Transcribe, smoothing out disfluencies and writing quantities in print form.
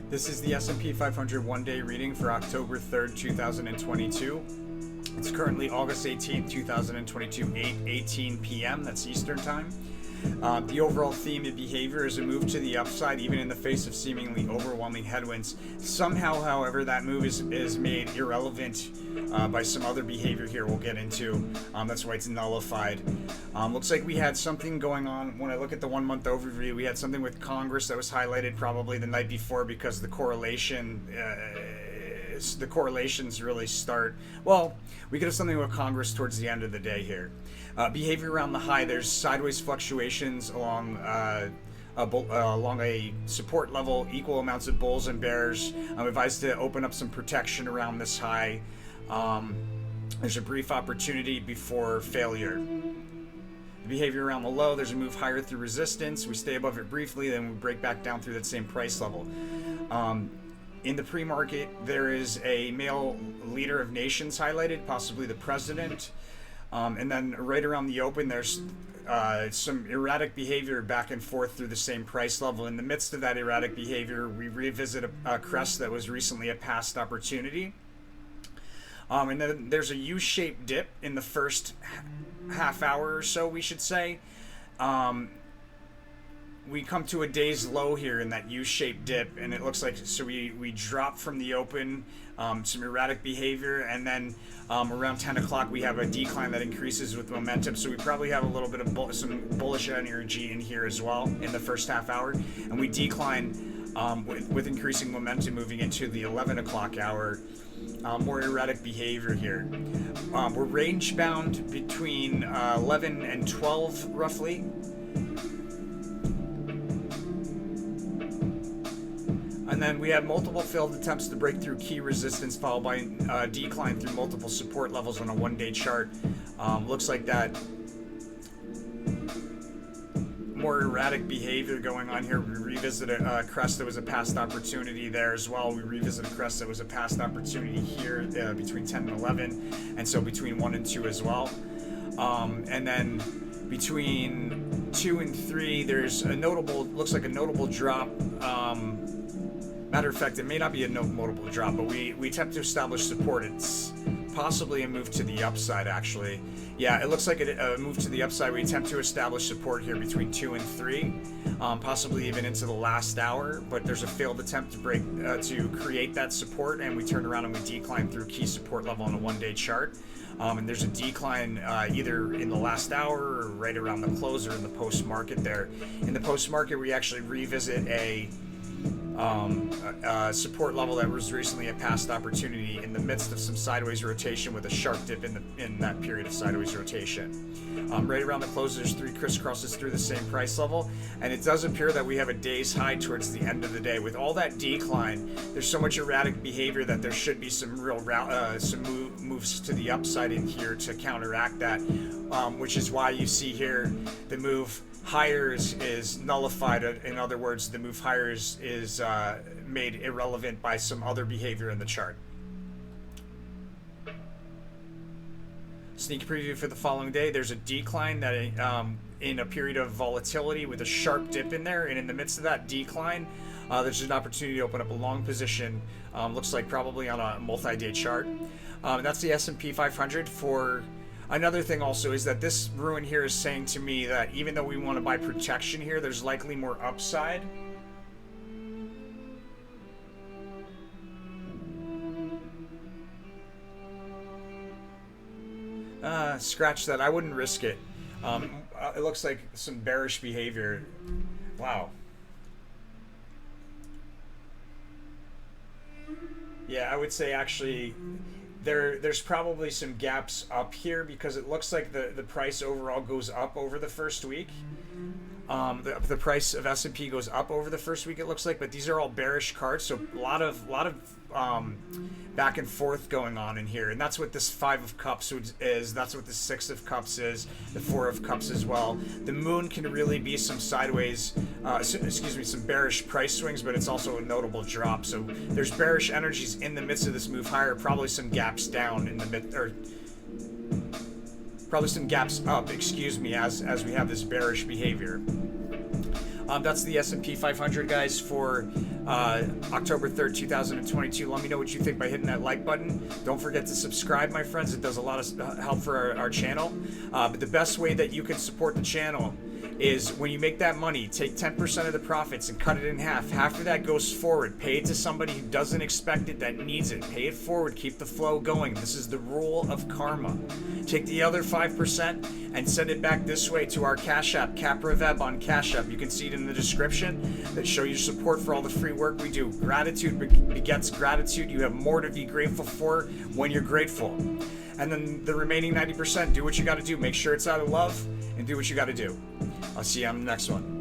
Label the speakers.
Speaker 1: This is the S&P 500 one-day reading for October 3rd, 2022. It's currently August 18th, 2022, 8:18 p.m. That's Eastern Time. The overall theme and behavior is a move to the upside, even in the face of seemingly overwhelming headwinds. Somehow, however, that move is made irrelevant by some other behavior here we'll get into. That's why it's nullified. Looks like we had something going on. When I look at the 1 month overview, we had something with Congress that was highlighted probably the night before because the correlations really start. Well, we could have something with Congress towards the end of the day here. Behavior around the high, there's sideways fluctuations along a support level, equal amounts of bulls and bears. I'm advised to open up some protection around this high. There's a brief opportunity before failure. The behavior around the low, there's a move higher through resistance. We stay above it briefly, then we break back down through that same price level. In the pre-market, there is a male leader of nations highlighted, possibly the president. And then right around the open, there's some erratic behavior back and forth through the same price level. In the midst of that erratic behavior, we revisit a crest that was recently a past opportunity. And then there's a U-shaped dip in the first half hour or so, we should say. We come to a day's low here in that U-shaped dip, and it looks like, so we drop from the open, some erratic behavior, and then around 10 o'clock we have a decline that increases with momentum, so we probably have a little bit of some bullish energy in here as well in the first half hour, and we decline with increasing momentum moving into the 11 o'clock hour. More erratic behavior here. We're range bound between 11 and 12 roughly. And then we have multiple failed attempts to break through key resistance, followed by a decline through multiple support levels on a one-day chart. Looks like that more erratic behavior going on here. We revisit a crest that was a past opportunity there as well. We revisit a crest that was a past opportunity here between 10 and 11, and so between 1 and 2 as well. And then between 2 and 3, there's a notable, looks like a notable drop. Matter of fact, it may not be a notable drop, but we attempt to establish support. It's possibly a move to the upside, actually. Yeah, it looks like a move to the upside. We attempt to establish support here between 2 and 3, possibly even into the last hour, but there's a failed attempt to break to create that support, and we turn around and we decline through key support level on a one-day chart. And there's a decline either in the last hour or right around the close or in the post-market there. In the post-market, we actually revisit a support level that was recently a past opportunity in the midst of some sideways rotation with a sharp dip in that period of sideways rotation. Right around the close, there's 3 crisscrosses through the same price level, and it does appear that we have a day's high towards the end of the day. With all that decline, there's so much erratic behavior that there should be some real moves to the upside in here to counteract that, which is why you see here the move higher is nullified. In other words, the move higher is made irrelevant by some other behavior in the chart. Sneak preview for the following day. There's a decline that in a period of volatility with a sharp dip in there, and in the midst of that decline, there's an opportunity to open up a long position. Looks like probably on a multi-day chart. That's the S&P 500 for. Another thing also is that this ruin here is saying to me that even though we want to buy protection here, there's likely more upside. Scratch that. I wouldn't risk it. It looks like some bearish behavior. Wow. Yeah, I would say actually there's probably some gaps up here because it looks like the price overall goes up over the first week. The price of S&P goes up over the first week, it looks like, but these are all bearish cards, so a lot of back and forth going on in here, and that's what this 5 of Cups is. That's what the 6 of Cups is. The 4 of Cups as well. The Moon can really be some sideways, some bearish price swings, but it's also a notable drop. So there's bearish energies in the midst of this move higher. Probably some gaps down in the mid, or probably some gaps up. Excuse me, as we have this bearish behavior. That's the S&P 500, guys, for October 3rd, 2022. Let me know what you think by hitting that like button. Don't forget to subscribe, my friends. It does a lot of help for our channel. But the best way that you can support the channel is when you make that money, take 10% of the profits and cut it in half. Half of that goes forward. Pay it to somebody who doesn't expect it, that needs it. Pay it forward. Keep the flow going. This is the rule of karma. Take the other 5% and send it back this way to our Cash App, Approveb on Cash App. You can see it in the description that show your support for all the free work we do. Gratitude begets gratitude. You have more to be grateful for when you're grateful. And then the remaining 90%, do what you got to do. Make sure it's out of love and do what you got to do. I'll see you on the next one.